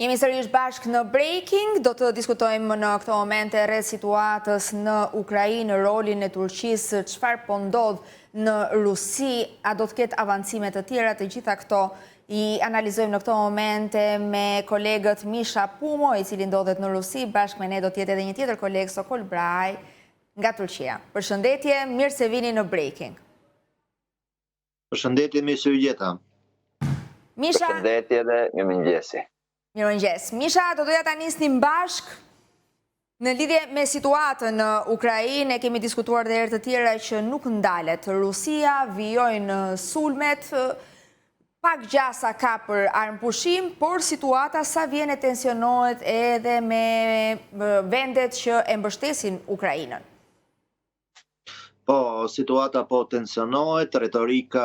Jemi sërish bashk në Breaking, do të diskutojmë në këto momente rreth situatës në Ukrainë, rolin e Turqisë, çfarë po ndodh në Rusi, a do të ketë avancime të tjera, të gjitha këto I analizojmë në këto momente me kolegët Misha Pumo, I cili ndodhet në Rusi, bashkë me ne do tjetë edhe një tjetër kolegë Sokol Braj nga Turqia. Përshëndetje, mirë se vini në Breaking. Përshëndetje, mirë se u gjeta. Misha, Përshëndetje dhe mirëmëngjesi. Mirëmëngjes. Misha, do doja ta nisnim bashk në lidhje me situatën në Ukrainë, kemi diskutuar dhe herë të tjera që nuk ndalet. Rusia vijojnë sulmet, pak gjasa ka për armëpushim, por situata sa vjen e tensionohet edhe me vendet që e mbështesin Ukrainën. Po, situata po tensionohet, retorika,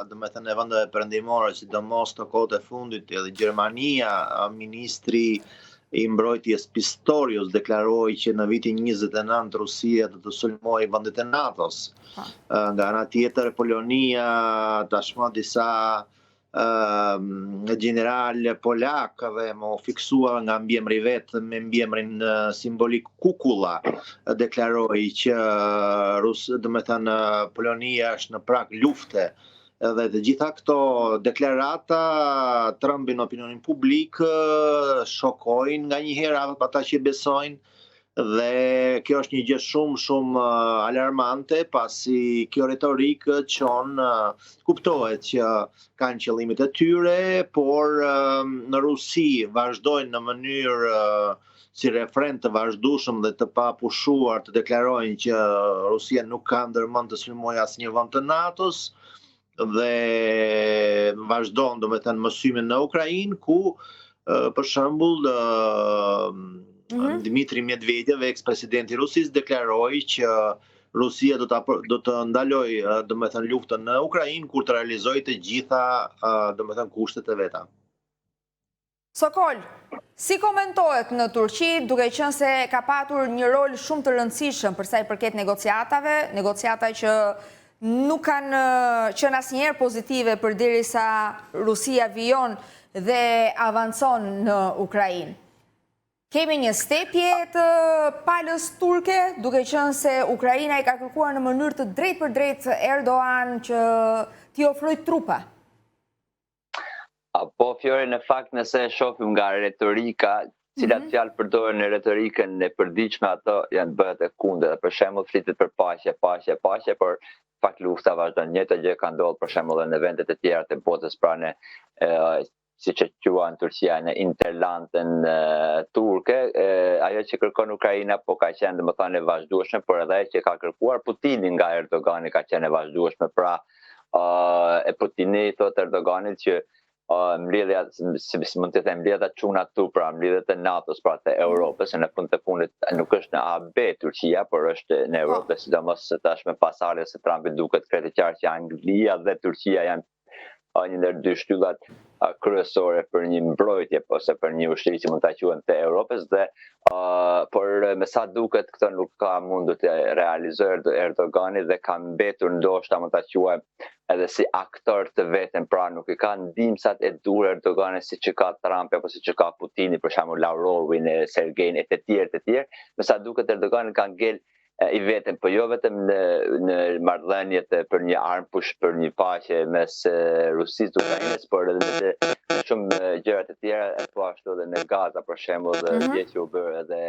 do me thënë e vendeve perëndimore, sidomos të kohët e fundit, edhe Gjermania, ministri I mbrojtjes Pistorius deklaroi që në vitin 29 Rusia do të sulmojë vendet e NATO-s. Nga ana tjetër Polonia, tashmë disa general polak dhe më fiksua nga mbiemri vetë me mbiemrin simbolik Kukula deklaroi që do me thënë Polonia është në prag lufte. Edhe të gjitha këto deklarata trëmbin opinionin publik, shokojnë nga njëherë ata që besojnë dhe kjo është një gjë shumë alarmante pasi kjo retorikë çon kuptohet që kanë qëllimet e tyre, por në Rusi vazhdojnë në mënyrë si refren të vazhdueshëm dhe të papushuar të deklarojnë që Rusia nuk ka ndërmend të sulmojë asnjë vend të NATO-s dhe vazhdon do me thënë mësimin në Ukrainë ku për shembull Dmitri Medvedev, eks-presidenti I Rusisë, deklaroi që Rusia do të ndalojë do me thënë luftën në Ukrainë kur të realizojë të gjitha do me thënë kushtet e veta. Sokol, si komentohet në Turqi, duke qenë se ka patur një rol shumë të rëndësishëm për sa I përket negociata që nuk kanë qenë asnjëherë pozitive përderisa Rusia vijon dhe avancon në Ukrainë. Kemi një stepje të palës turke, duke qenë se Ukraina I ka kërkuar në mënyrë të drejtë për drejtë Erdogan që t'i ofrojë trupa. Po, Fjore, në fakt nëse shohim nga retorika, cilat fjalë përdoren në retorikën e përditshme, ato janë bëhet e kundërt. Për shembull, flitet për paqe, por fakt lufta vazhdon. Njëjta gjë ka ndodhur për shembull në vendet e tjera të botës pranë siç e quajnë Turqia në interlandën turke, ajo që kërkon Ukraina po ka qenë domethënë e vazhdueshme, por edhe ajo që ka kërkuar Putini nga Erdogani ka qenë e vazhdueshme. Pra, Putini thotë Erdoganit që mbledhja, si mund të them, mbledhja çuna tu, pra mbledhjet e NATO-s, pra të Europës, në fund të fundit nuk është në AB Turqia, por është në Europë, sidomos tashmë pas ardhes së Trumpit duket krejtë qartë që Anglia dhe Turqia janë një ndër dy shtyllat kryesore për një mbrojtje ose për një ushtri që mund ta quajmë të Europës dhe por me sa duket këtë nuk ka mundur të realizojë Erdogani dhe ka mbetur ndoshta mund ta quajmë edhe si aktor të vetëm, pra nuk I ka ndihmësat e duhur Erdogani siç ka Trumpi apo siç ka Putini, për shembull Lavrovin, Sergejin e të tjerë. Me sa duket Erdogani ka ngel I vetëm, po jo vetëm në marrëdhëniet për një armëpush për një paqe mes Rusisë dhe Ukrainës, por edhe në shumë gjëra të tjera, po ashtu edhe në Gaza, për shembull, gjë që u bë edhe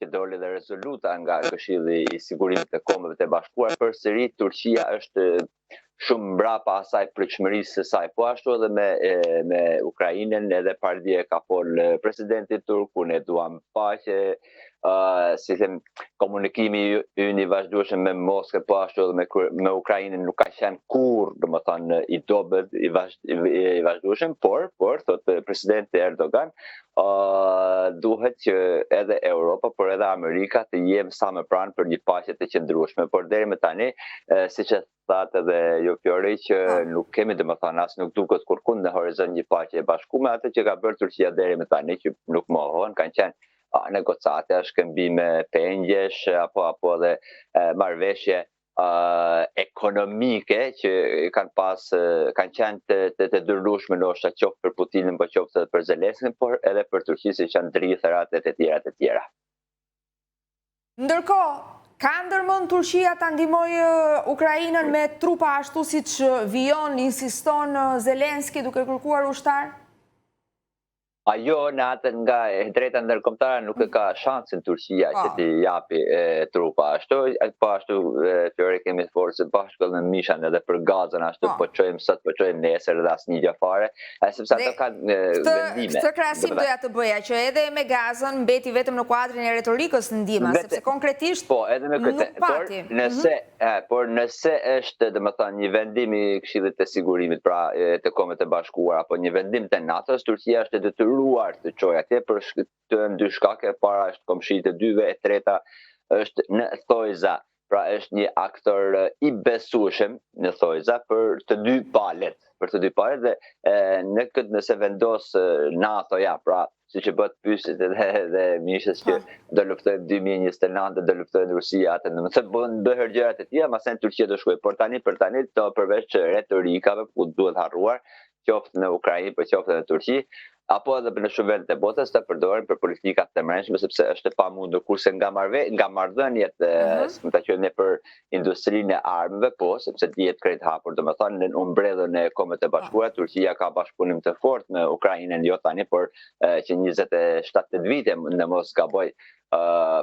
që doli dhe rezoluta nga Këshilli I Sigurimit të Kombeve të Bashkuara. Përsëri Turqia është shumë mbrapa asaj pritshmërisë së saj, po ashtu edhe me Ukrainën, edhe pardje ka fol presidenti turk, ne duam paqe, si them, komunikimi ynë I vazhdueshëm me Moskë, po ashtu edhe me Ukrainën nuk ka qenë kurrë, domethënë I dobët I vazhdueshëm, por thotë presidenti Erdogan, duhet që edhe Europa, por edhe Amerika të jenë sa më pranë për një paqe të qëndrueshme, por deri më tani, siç e thatë edhe ju Fjori, që nuk kemi domethënë as nuk duket kurkund në horizont një paqe e bashkuar, atë që ka bërë Turqia deri më tani që nuk mohon, kanë qenë negociate, shkëmbime pengjesh apo edhe marrëveshje ekonomike që kanë qenë të dërrueshme ndoshta qoftë për Putinin, po qoftë për Zelenskin, por edhe për Turqisë që janë drithërat e tjera. Ndërkohë, ka ndërmend Turqia ta ndihmojë Ukrainën me trupa ashtu siç vijon, insiston Zelenski duke kërkuar ushtar? Ajo në atë nga drejta ndërkombëtare nuk e ka shansin Turqia që t'i japi trupa ashtu, po ashtu Fiore kemi forcë bashkë me Mishan edhe për Gazën ashtu, po çojmë sot, po çojmë nesër dhe asnjë gjë fare, sepse ato kanë vendime. Këtë krahasim doja të bëja që edhe me Gazën mbeti vetëm në kuadrin e retorikës ndihma, sepse konkretisht po edhe me këtë, por nëse është domethënë një vendim i Këshillit të Sigurimit, pra të Kombeve të Bashkuara, apo një vendim të NATO-s, Turqia është detyruar të çojë atje për të dy shkake. Para është komshitë e dyve, e treta është në thojza, pra është një aktor i besueshëm në thojza për të dy palët, dhe në këtë nëse vendos NATO-ja, pra siç e bëhet pyetjet edhe mishës që do luftojnë 2029 do luftojnë Rusia, atë domethënë bën bëher gjërat e tilla, masën Turqia do shkojë, por tani to përveç retorikave ku duhet harruar, qoftë në Ukrainë, por qoftë në Turqi, apo edhe në shumë vende të botës të përdoren për politikat të mbrëmshme, sepse është e pamundur kurse nga marrëdhëniet, ta quajmë për industrinë e armëve, po sepse dihet krejt hapur, domethënë në umbrellën e Kombeve të Bashkuara, Turqia ka bashkëpunim të fortë me Ukrainën, jo tani, por që 27 vite në mos gaboj,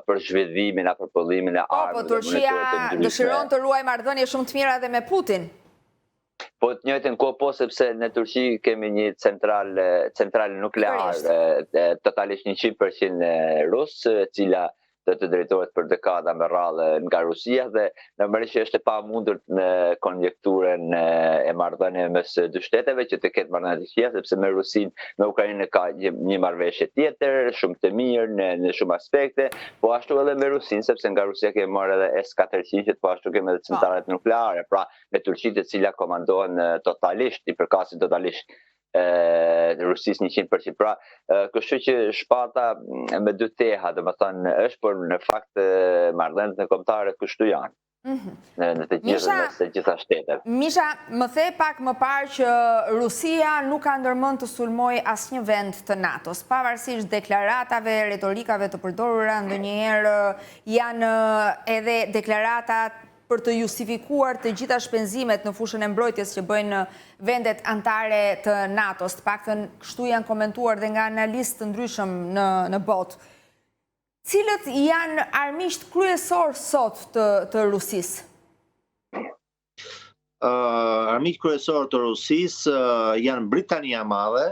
për zhvillimin apo pëllimin e armëve. Po Turqia dëshiron të ruajë marrëdhënie shumë të mira edhe me Putin. Po të njëjtën kohë, po sepse në Turqi kemi një centrale nukleare totalisht 100% rus, e cila do të drejtohet për dekada me radhë nga Rusia, dhe normalisht është e pamundur në konjekturën e marrëdhënieve mes dy shteteve që të ketë marrëdhënie të këqija, sepse me Rusinë, me Ukrainën ka një marrëveshje tjetër, shumë të mirë në shumë aspekte, po ashtu edhe me Rusinë, sepse nga Rusia kemi marrë edhe S-400, po ashtu kemi edhe centralet nukleare, pra me Turqinë, e cila komandohen totalisht, i përkasin totalisht Rusisë 100%. Pra, kështu që shpata me dy teha, domethënë është, por në fakt marrëdhëniet ndërkombëtare kështu janë. Në të gjitha shtetet. Misha, më the pak më parë që Rusia nuk ka ndërmend të sulmojë asnjë vend të NATO-s, pavarësisht deklaratave, retorikave të përdorura, ndonjëherë janë edhe deklarata për të justifikuar të gjitha shpenzimet në fushën e mbrojtjes që bëjnë vendet antare të NATO-s. Të paktën kështu janë komentuar dhe nga analistë të ndryshëm në botë. Cilët janë armiqt kryesor sot të Rusisë? Armiqt kryesor të Rusisë janë Britania e Madhe,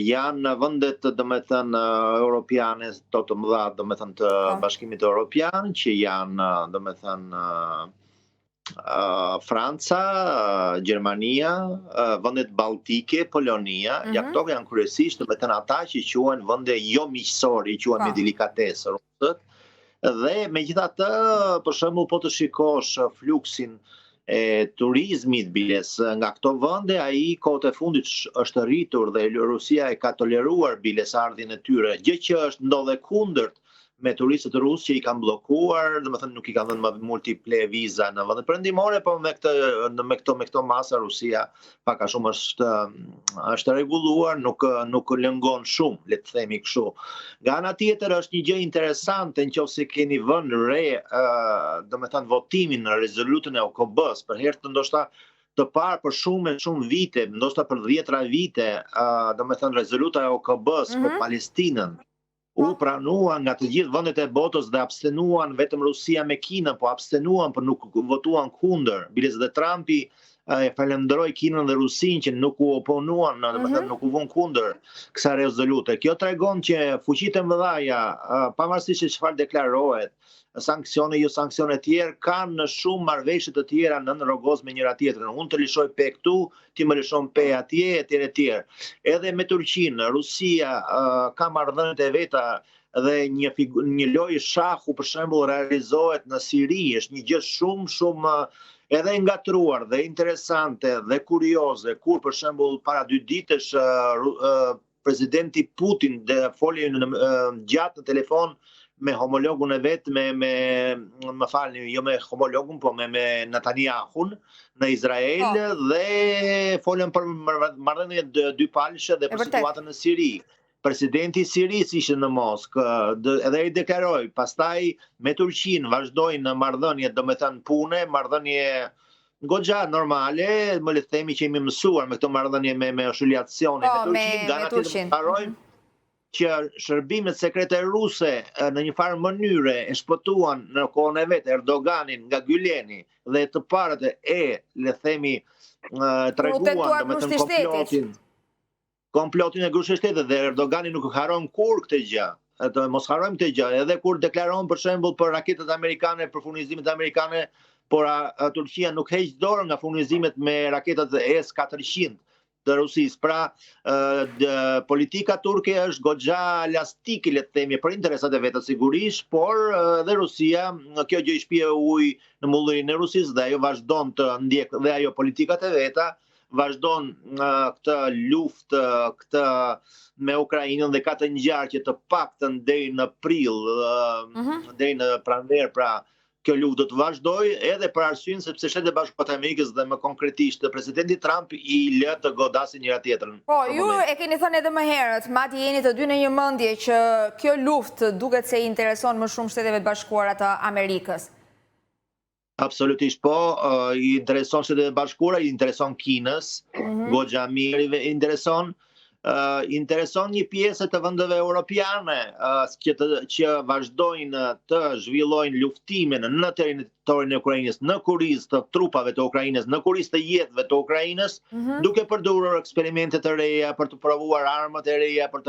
janë vendet domethënë europiane të mëdha, domethënë të Bashkimit Evropian, që janë domethënë Franca, Gjermania, vendet baltike, Polonia, këto janë kryesisht domethënë ata që quhen vende jo miqësore, quhen me delikatesë rusët. Dhe megjithatë, për shembull, po të shikosh fluksin e turizmit biles nga këto vende, ai kohët e fundit është rritur dhe Rusia e ka toleruar biles ardhjen e tyre, gjë që është ndodhe kundërt me turistët rusë që i kanë bllokuar, domethënë nuk i kanë dhënë më multiple viza në vendet perëndimore, po me këto masa Rusia pak a shumë është rregulluar, nuk lëngon shumë, le të themi kështu. Nga ana tjetër është një gjë interesante nëse keni vënë re domethënë votimin në rezolutën e OKB-s, për herë të ndoshta të parë për shumë vite, ndoshta për 10 vite, domethënë rezoluta e OKB-s për Palestinën u pranuan nga të gjithë vendet e botës dhe abstenuan vetëm Rusia me Kinën, po abstenuan, por nuk votuan kundër. Biles dhe Trumpi e falenderoi Kinën dhe Rusinë që nuk u oponuan, domethënë nuk u vënë kundër kësaj rezolute. Kjo tregon që fuqitë e mëdha, pavarësisht se çfarë deklarohet, sanksione, jo sanksione të tjerë, kanë shumë marrëveshje të tjera në rrogoz me njëra tjetrën. Unë të lëshoj pe këtu, ti më lëshon pe atje, etj. Edhe me Turqinë, Rusia ka marrëdhëniet e veta dhe një lojë shahu për shembull realizohet në Siri, është një gjë shumë edhe ngatruar dhe interesante dhe kurioze, kur për shembull para 2 ditësh presidenti Putin foli gjatë në telefon me homologun e vet, më falni, jo me homologun, po me Netanyahun në Izrael dhe folën për marrëdhënie dypalëshe dhe për situatën në Siri. Presidenti i Sirisë ishte në Moskë, edhe ai deklaroi, pastaj me Turqinë vazhdojnë në marrëdhënie, domethënë pune, marrëdhënie goxha normale, më le të themi që jemi mësuar me këto marrëdhënie me oscilacione me Turqinë, harrojmë që shërbimet sekrete ruse në një farë mënyre e shpëtuan në kohën e vet Erdoganin nga Gyleni dhe të parët le themi treguan domethënë komplotin e Grushit të Shtetit dhe Erdogani nuk haron kur këtë gjë. Mos harrojmë këtë gjë, edhe kur deklaron për shembull për raketat amerikane, për furnizimet amerikane, por Turqia nuk heq dorë nga furnizimet me raketat S-400 të Rusisë. Pra, politika turke është goxha elastike, le të themi, për interesat e vetë sigurisht, por dhe Rusia, kjo gjë i shpije ujë në mullirin e Rusisë dhe ajo vazhdon të ndjek dhe ajo politikat e veta, vazhdon këtë luftë këtë me Ukrainën dhe ka të ngjarje të paktën deri në prill, deri në pranverë, pra kjo luftë do të vazhdojë edhe për arsyeën sepse Shtetet e Bashkuara të Amerikës dhe më konkretisht presidenti Trump i lë të godasin njëra tjetrën. Po, ju e keni thënë edhe më herët, madje jeni të dy në një mendje që kjo luftë duket se i intereson më shumë Shteteve të Bashkuara të Amerikës. Absolutisht po, i intereson Shtetet e Bashkuara, i intereson Kinës, goxha mirë i intereson, intereson një pjesë të vendeve europiane që vazhdojnë të zhvillojnë luftimin në territorin e Ukrainës, në kurizë të trupave të Ukrainës, në kurizë të jetëve të Ukrainës, duke përdorur eksperimente të reja për të provuar armat e reja, për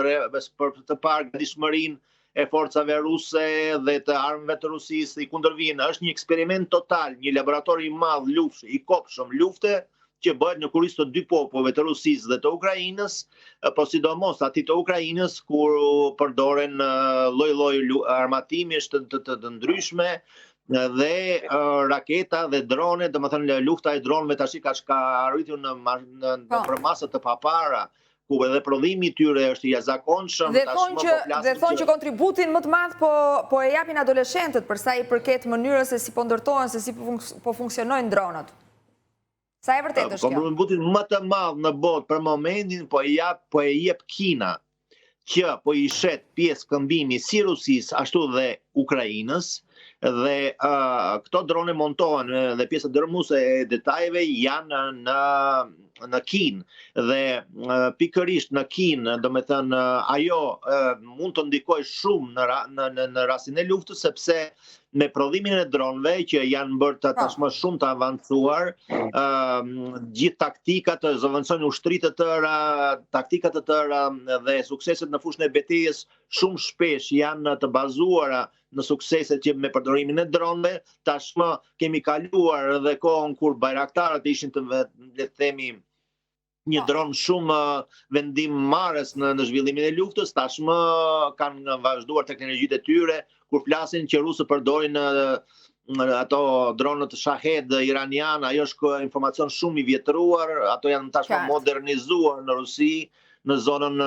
të parë gatishmërinë e forcave ruse dhe të armëve të Rusisë i kundërvijnë. Është një eksperiment total, një laborator i madh luftësh, i kopshëm lufte që bëhet në kurizë të dy popujve të Rusisë dhe të Ukrainës, po sidomos atij të Ukrainës kur përdoren lloj-lloj armatimesh të ndryshme dhe raketa dhe drone, domethënë lufta e dronëve tash ka arritur në përmasa të papara, ku edhe prodhimi i tyre është i jashtëzakonshëm. Dhe thonë që kontributin më të madh po e japin adoleshentët për sa i përket mënyrës se si po ndërtohen, se si po funksionojnë dronët. Sa e vërtetë është kjo? Kontributin më të madh në botë për momentin po e jep Kina, që po i shet pjesë këmbimi si Rusisë ashtu dhe Ukrainës. Dhe këto drone montohen dhe pjesët dërmuese e detajeve janë në Kinë dhe pikërisht në Kinë, domethënë ajo mund të ndikojë shumë në rastin e luftës sepse me prodhimin e dronëve që janë bërë tashmë shumë të avancuar, gjithë taktikat zëvendësojnë ushtri të tëra, taktikat të tëra dhe sukseset në fushën e betejës shumë shpesh janë të bazuara në sukseset që me përdorimin e dronëve. Tashmë kemi kaluar edhe kohën kur bajraktarët ishin të le të themi një dron shumë vendimmarrës në zhvillimin e luftës, tashmë kanë vazhduar teknologjitë e tyre, kur flasin që rusët përdorin ato dronët Shahed iranian, ajo është informacion shumë i vjetruar, ato janë tashmë modernizuar në Rusi, në zonën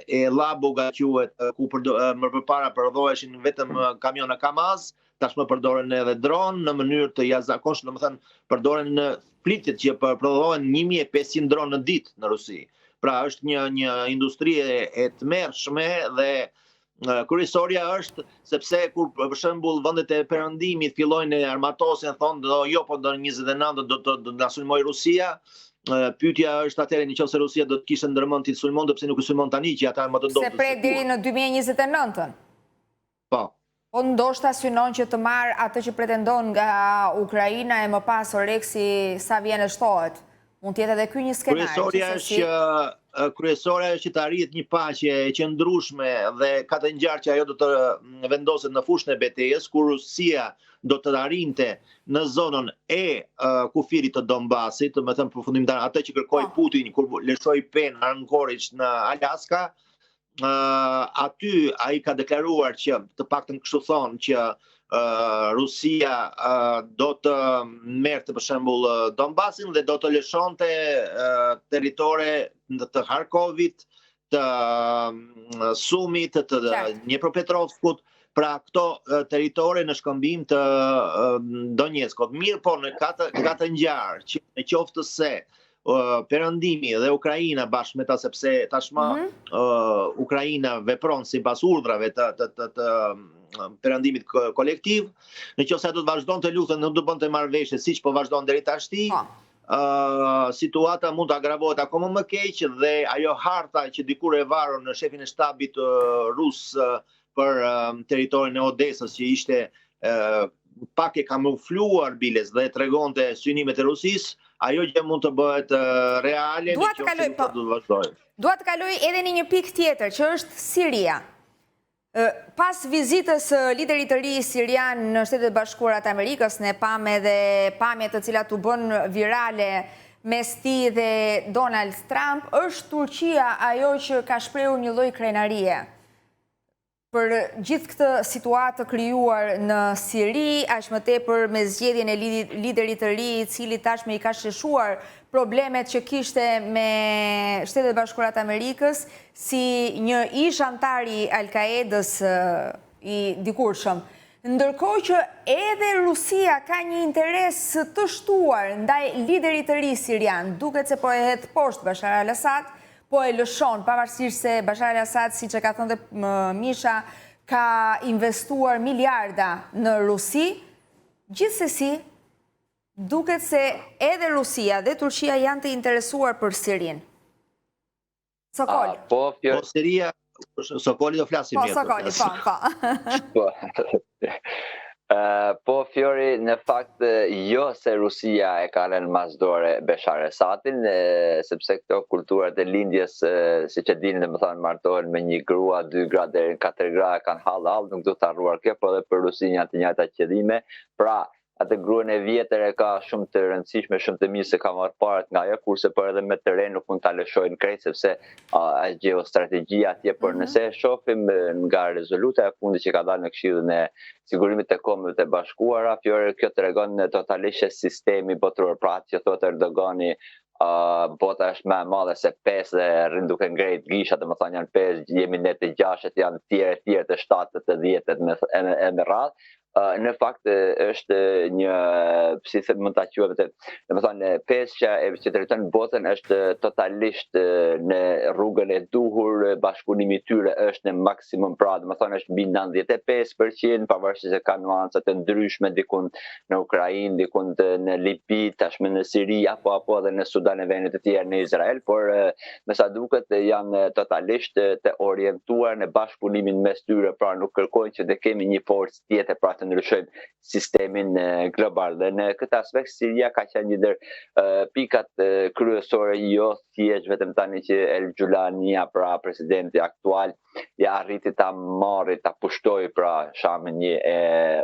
e Labuga quhet, ku më përpara përdoreshin vetëm kamiona Kamaz, tashmë përdoren edhe dronë në mënyrë të jashtëzakonshme, domethënë përdoren në flitet që prodhohen 1500 dronë në ditë në Rusi. Pra është një industri e tmerrshme dhe kryesorja është sepse kur për shembull vendet e perëndimit fillojnë armatosin, thonë jo, po do 29 do të na sulmojë Rusia. Pyetja është atëherë nëse Rusia do të kishte ndërmend të sulmonte, pse nuk e sulmon tani që ata më të dobët. Se prej deri në 2029-ën. Po. Po ndoshta synon që të marrë atë që pretendon nga Ukraina e më pas Oleksi sa vjen e shtohet. Mund të jetë edhe ky një skenar. Kryesorja është që të arrihet një paqe e qëndrueshme dhe ka të ngjarë që ajo do të vendoset në fushën e betejës, kur Rusia do të arrinte në zonën e kufirit të Donbasit, më thënë përfundimtar atë që kërkoi Putin kur lëshoi pen Anchorage në Alaska. Aty ai ka deklaruar që të paktën kështu thonë që Rusia do të merrte për shembull Donbasin dhe do të lëshonte territore të Kharkovit, të Sumit, të Dnipropetrovskut, pra këto territore në shkëmbim të Donjeckut. Mirë po në ka të ngjarë që në qoftë se Perëndimi dhe Ukraina bashkë me ta, sepse tashmë Ukraina vepron sipas urdhrave të Perëndimit kolektiv, nëse do të vazhdonte luftën, nuk do bënte marrëveshje siç po vazhdon deri tashti, situata mund të agravohet akoma më keq dhe ajo harta që dikur e varur në shefin e shtabit rus për territorin e Odesës, që ishte pak e kamufluar biles dhe tregonte synimet e Rusisë, ajo që mund të bëhet reale Dua të kaloj edhe në një pikë tjetër, që është Siria. Pas vizitës liderit të ri sirian në Shtetet Bashkuara të Amerikës, ne pam edhe pamjet të cilat u bën virale mes tij dhe Donald Trump, është Turqia ajo që ka shprehur një lloj krenarie për gjithë këtë situatë të krijuar në Siri, aq më tepër me zgjedhjen e liderit të ri, i cili tashmë i ka sheshuar problemet që kishte me Shtetet Bashkuara të Amerikës si një ish antar i Al-Qaedës i dikurshëm. Ndërkohë që edhe Rusia ka një interes të shtuar ndaj liderit të ri sirian, duket se po e hedh poshtë Bashar al-Assad, po e lëshon, pavarësisht se Bashar al-Assad, siç e ka thënë Misha, ka investuar miliarda në Rusi. Gjithsesi, duket se edhe Rusia dhe Turqia janë të interesuar për Sirin. Sokoli. Siria, Sokoli do flasim. Sokoli, po. Po, Fiori, në fakt, jo se Rusia e ka lënë masdore Bashar al-Assadin, sepse këto kulturat e lindjes, si që dini, dhe më thonë, martohen me një grua, 2 gra deri në 4 gra, kanë hallall, nuk do të harruar kjo, po edhe për Rusin janë të njëjta qëllime. Pra, atë gruan e vjetër e ka shumë të rëndësishme, shumë të mirë se ka marrë parat nga ajo, kurse për edhe me terren nuk mund ta lëshojnë krejt, sepse është geostrategjia atje. Por nëse shohim nga rezoluta e fundit që ka dalë në Këshillin e Sigurimit të Kombeve të Bashkuara, Fiore, kjo tregon totalisht sistemi botëror, pra që thotë Erdogani, bota është më e madhe se 5 dhe rrin duke ngrejt gisha, dhe më thonë janë 5, jemi ne të 6, janë tjerë të 7, të 10 me radhë. Në fakt është një, si se mund ta quajmë, dhe më thonë, peshqa që drejton botën është totalisht në rrugën e duhur, bashkëpunimi i tyre është në maksimum, pra dhe më thonë është mbi 95%, pavarësisht se ka nuanca të ndryshme, dikund në Ukrainë, dikund në Libi, tashmë në Siri, apo edhe në Sudan e vendit të tjerë në Izrael, por me sa duket janë totalisht të orientuar në bashkëpunimin mes tyre, pra nuk kërkojnë që të kemi një forcë tjetër pra të ndryshojmë sistemin global. Dhe në këtë aspekt Siria ka qenë një ndër pikat kryesore, jo thjesht vetëm tani që El Gjulania, pra presidenti aktual, ja arriti ta marrë, ta pushtoi pra shamin një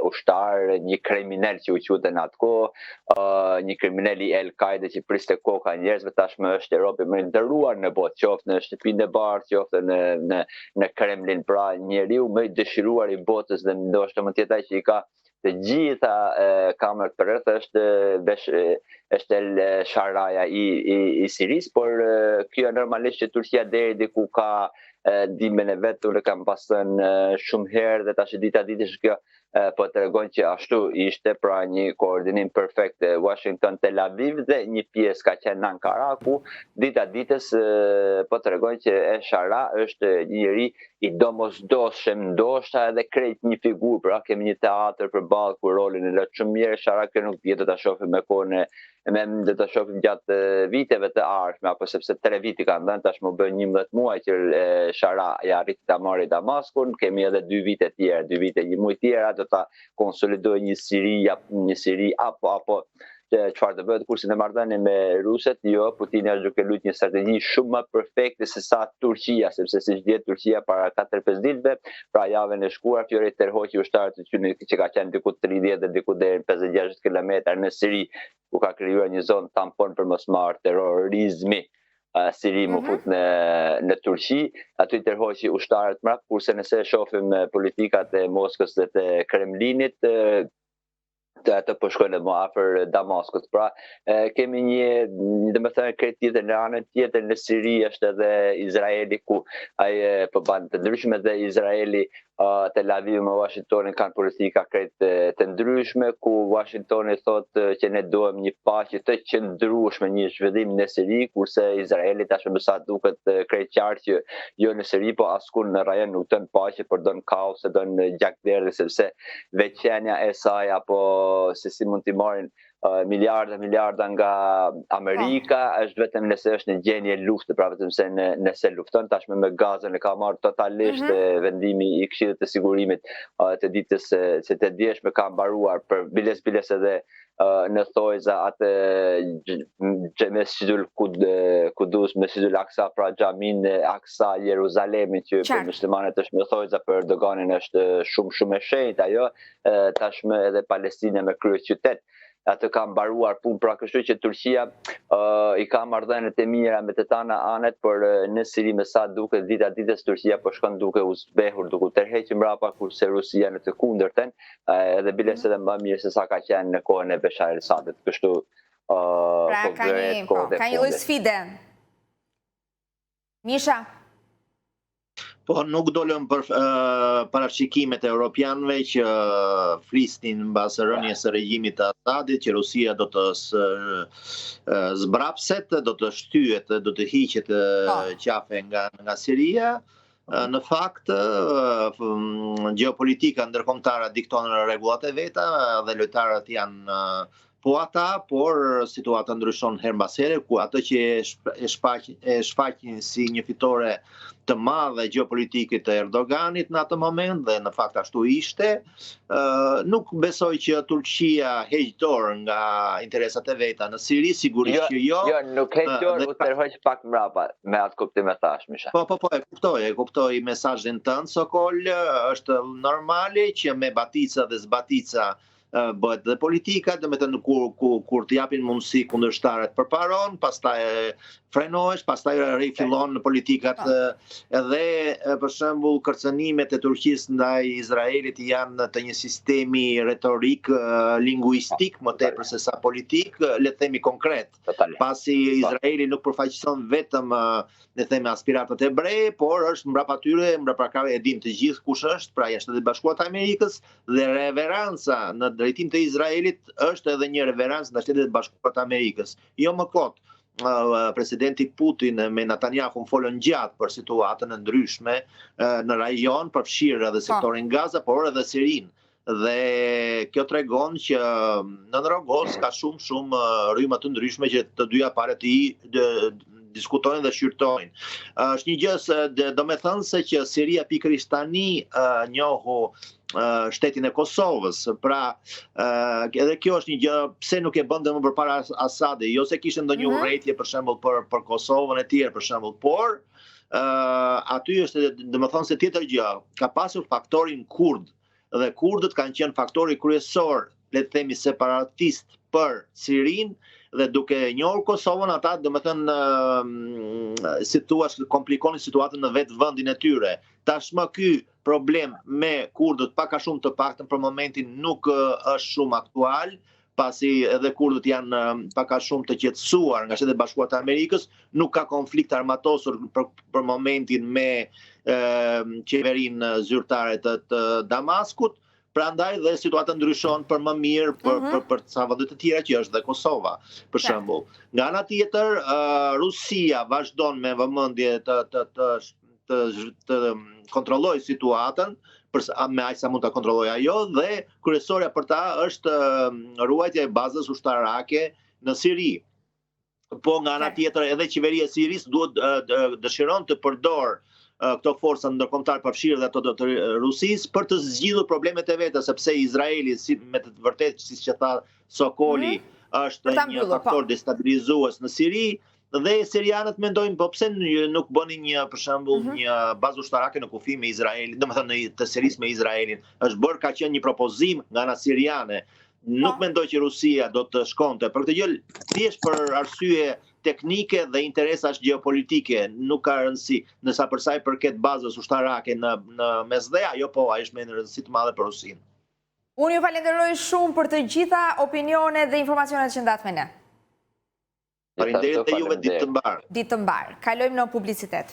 ushtar, një kriminal që u quajte në atë kohë, një kriminal i El-Qaeda që priste koka njerëzve, tashmë është Europi më i nderuar në botë, qoftë në shtëpinë e bardhë, qoftë në Kremlin, pra njeriu më i dëshiruar i botës dhe ndoshta më tjetër që i ka të gjitha kamerët për rreth është El Sharaja i Siris, por kjo normalisht që Turqia deri diku ka dimën e vet, unë kam pasën shumë herë dhe tash dita ditësh kjo po tregon që ashtu ishte, pra një koordinim perfekt Washington Tel Aviv dhe një pjesë ka qenë në Ankara, ku dita ditës po tregon që El Shara është një njeri i domosdoshëm, ndoshta edhe krejt një figurë, pra kemi një teatr përballë ku rolin e lë shumë mirë. El Shara kjo nuk vjen ta shohim me kohën do ta shohim gjatë viteve të ardhshme, apo sepse 3 vite kanë dhënë, tash më bën 11 muaj që Shara ja arriti ta marrë Damaskun, kemi edhe 2 vite tjerë, 2 vite, një muaj tjerë do ta konsolidojë një Siri apo çfarë të bëhet, kurse në marrëdhënie me ruset, jo, Putin është duke luajtur një strategji shumë më perfekte se sa Turqia, sepse siç dihet Turqia para 4-5 ditëve, pra javën e shkuar, Fiori tërhoqi ushtarët e tyre që ka qenë diku 30 dhe diku deri 50-60 kilometra në Siri, ku ka krijuar një zonë tampon për mos marrë terrorizmi. Siri më fut në Turqi, aty tërhoqi ushtarët mbrapa, kurse nëse shohim politikat e Moskës dhe të Kremlinit, të atë po shkojnë më afër Damaskut. Pra, kemi një domethënë krejt tjetër në anën tjetër në Siri është edhe Izraeli, ku ai po bën të ndryshme dhe Izraeli Tel Aviv me Washingtonin kanë politika krejt të ndryshme, ku Washingtoni thotë që ne duhem një paqe të qëndrueshme, një zhvillim në Siri, kurse Izraeli tashmë sa duket krejt qartë që jo në Siri, po askund në rajon nuk don paqe, por don kaos, don gjakderdhje, sepse veçenia e saj apo se si mund t'i marrin miliarda nga Amerika është vetëm nëse është në gjendje lufte, pra vetëm se nëse lufton tashmë me Gazën e ka marrë totalisht vendimi i Këshillit të Sigurimit të ditës se të djeshme ka mbaruar për biles edhe në thojza atë Mesjidul Kudus, Mesjidul Aksa, pra xhamin e Aksa Jeruzalemit, që për muslimanët është në thojza, për Erdoganin është shumë e shenjtë ajo, tashmë edhe Palestina me kryeqytet atë ka mbaruar punë, pra kështu që Turqia i ka marrëdhëniet e mira me të tana anet, por në Siri me sa duket dita ditës Turqia po shkon duke u zbehur, duke u tërhequr mbrapa, kurse Rusia në të kundërtën, edhe biles edhe më mirë se sa ka qenë në kohën e Bashar el-Assadit. Kështu pra ka një lloj sfide. Misha? Po nuk dolëm për parashikimet e europianëve që flisnin mbas rënies së regjimit të Assadit, që Rusia do të zbrapset, do të shtyhet, do të hiqet qafe nga Siria. Në fakt, gjeopolitika ndërkombëtare dikton rregullat e veta dhe lojtarët janë po ata, por situata ndryshon her mbas here, ku ato që e shfaqin si një fitore të madhe gjeopolitike të Erdoganit në atë moment, dhe në fakt ashtu ishte, nuk besoj që Turqia heq dorë nga interesat e veta në Siri, sigurisht që jo. Jo, nuk heq dorë, u tërhoq pak mbrapa, me atë kuptim e thash, Misha. Po, e kuptoj mesazhin tënd, Sokol, është normale që me batica dhe zbatica bëhet dhe politika, dhe me të kur të japin mundësi kundërshtarët përparon, pastaj frenohesh, pastaj rifillon në politikat edhe për shembull kërcënimet e Turqisë ndaj Izraelit janë të një sistemi retorik linguistik më tepër se sa politik, le të themi konkret. Pasi Izraeli nuk përfaqëson vetëm ne themi aspiratët ebrej, por është mbrapa tyre, mbrapa e dim të gjithë kush është, pra janë Shtetet Bashkuara të Amerikës, dhe reveranca në drejtim të Izraelit është edhe një reverancë ndaj Shtetet Bashkuara të Amerikës. Jo më kot, presidenti Putin me Netanyahu folën gjatë për situatën e ndryshme në rajon, përfshirë edhe sektorin Gaza, por edhe Sirin. Dhe kjo tregon që në rrogos ka shumë rrymë të ndryshme që të dyja palët diskutojnë dhe shqyrtojnë. Është një gjë, do me thënë se që Siria pikërisht tani njohu shtetin e Kosovës. Pra, edhe kjo është një gjë, pse nuk e bënte më përpara Asadi, jo se kishte ndonjë urrëtie për shembull për Kosovën e tjerë për shembull, por aty është, do me thënë se tjetër gjë, ka pasur faktorin kurd, dhe kurdët kanë qenë faktori kryesor, le të themi separatist për Sirin, dhe duke njohur Kosovën, ata do me thënë komplikonin situatën në vetë vendin e tyre. Tashmë ky problem me kurdët pak a shumë të paktën për momentin nuk është shumë aktual, pasi edhe kurdët janë pak a shumë të qetësuar nga Shtetet Bashkuara të Amerikës, nuk ka konflikt armatosur për momentin me qeverinë zyrtare të Damaskut. Prandaj dhe situata ndryshon për më mirë për ca vende të tjera që është dhe Kosova, për shembull. Nga ana tjetër, Rusia vazhdon me vëmendje të kontrollojë situatën, me aq sa mund ta kontrollojë ajo, dhe kryesorja për ta është ruajtja e bazës ushtarake në Siri. Po nga ana tjetër edhe qeveria e Sirisë dëshiron të përdor këto forca ndërkombëtare përfshirë dhe ato të Rusisë për të zgjidhur problemet e veta, sepse Izraeli, me të vërtetë siç e tha Sokoli, është një faktor destabilizues në Siri, dhe sirianët mendojnë po pse nuk bënin për shembull një bazë ushtarake në kufi me Izraelin, domethënë të Sirisë me Izraelin. Është bërë, ka qenë një propozim nga ana siriane. Nuk mendoj që Rusia do të shkonte për këtë gjë, thjesht për arsye teknike dhe interesash gjeopolitike, nuk ka rëndësi në sa për sa i përket bazës ushtarake në mesdhe, ajo po ai është me rëndësi të madhe për Rusinë. Unë ju falenderoj shumë për të gjitha opinionet dhe informacionet që ndat me ne. Faleminderit e juve, ditë të mbarë. Ditë të mbarë. Kalojmë në publicitet.